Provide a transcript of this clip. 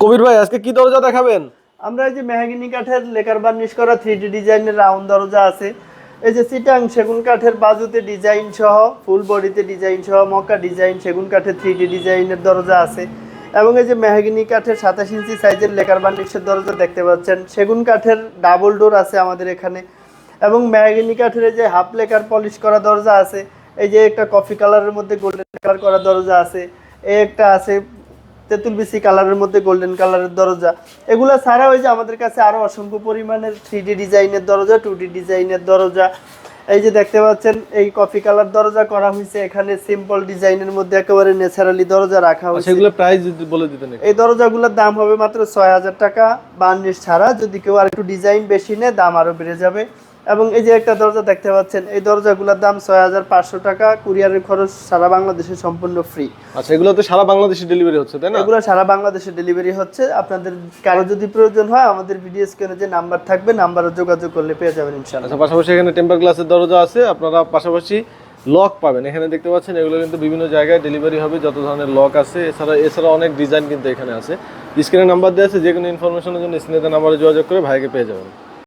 কবির ভাই আজকে কি দরজা দেখাবেন? আমরা এই যে মেহগিনি কাঠের লেকার বার্নিশ করা 3D ডিজাইনের রাউন্ড দরজা আছে। এই যে চিটাং সেগুন কাঠের বাজুতে ডিজাইন সহ, ফুল বডিতে ডিজাইন সহ মক্কা ডিজাইন সেগুন কাঠের 3D ডিজাইনের দরজা আছে। এবং এই যে মেহগিনি কাঠের 27 ইঞ্চি সাইজের লেকার বার্নিশের দরজা দেখতে পাচ্ছেন। সেগুন কাঠের ডাবল ডোর আছে আমাদের এখানে। এবং মেহগিনি কাঠের এই যে হাফ লেকার পলিশ করা দরজা আছে। এই যে একটা কফি কালারের মধ্যে গোল্ডেন কালার করা দরজা আছে। এই একটা আছে তেঁতুল বিসি কালারের মধ্যে গোল্ডেন কালারের দরজা। এগুলা ছাড়াও ওই যে আমাদের কাছে আরো অসংখ্য পরিমাণের 3D ডিজাইনের দরজা, 2D ডিজাইনের দরজা। এই যে দেখতে পাচ্ছেন এই কফি কালার দরজা করা হয়েছে, এখানে সিম্পল ডিজাইনের মধ্যে একেবারে ন্যাচারালি দরজা রাখা হয়েছে। সেগুলো প্রাইস যদি বলে দিতেন একটু। এই দরজাগুলোর দাম হবে মাত্র 6000 টাকা বার্নিশ ছাড়া। যদি কেউ আর একটু ডিজাইন বেশি নেয় দাম আরো বেড়ে যাবে। এবং এই যে একটা দরজা দেখতে পাচ্ছেন, এই দরজাগুলোর দাম 6500 টাকা, কুরিয়ারের খরচ সারা বাংলাদেশে সম্পূর্ণ ফ্রি। আচ্ছা, এগুলো তো সারা বাংলাদেশে ডেলিভারি হচ্ছে তাই না? এগুলো সারা বাংলাদেশে ডেলিভারি হচ্ছে। আপনাদের কারো যদি প্রয়োজন হয় আমাদের ভিডিও স্ক্রিনে যে নাম্বার থাকবে নাম্বারে যোগাযোগ করলে পেয়ে যাবেন ইনশাআল্লাহ। আচ্ছা, পাশাপাশি এখানে টেম্পার গ্লাসের দরজা আছে, আপনারা পাশাপাশি লক পাবেন। এখানে দেখতে পাচ্ছেন এগুলো কিন্তু বিভিন্ন জায়গায় ডেলিভারি হবে, যত ধরনের লক আছে। এছাড়া অনেক ডিজাইন কিন্তু এখানে আছে। স্ক্রিনে নাম্বার দেওয়া আছে, যে কোনো ইনফরমেশনের জন্য স্ক্রিনে নাম্বারে যোগাযোগ করে ভাইকে পেয়ে যাবেন।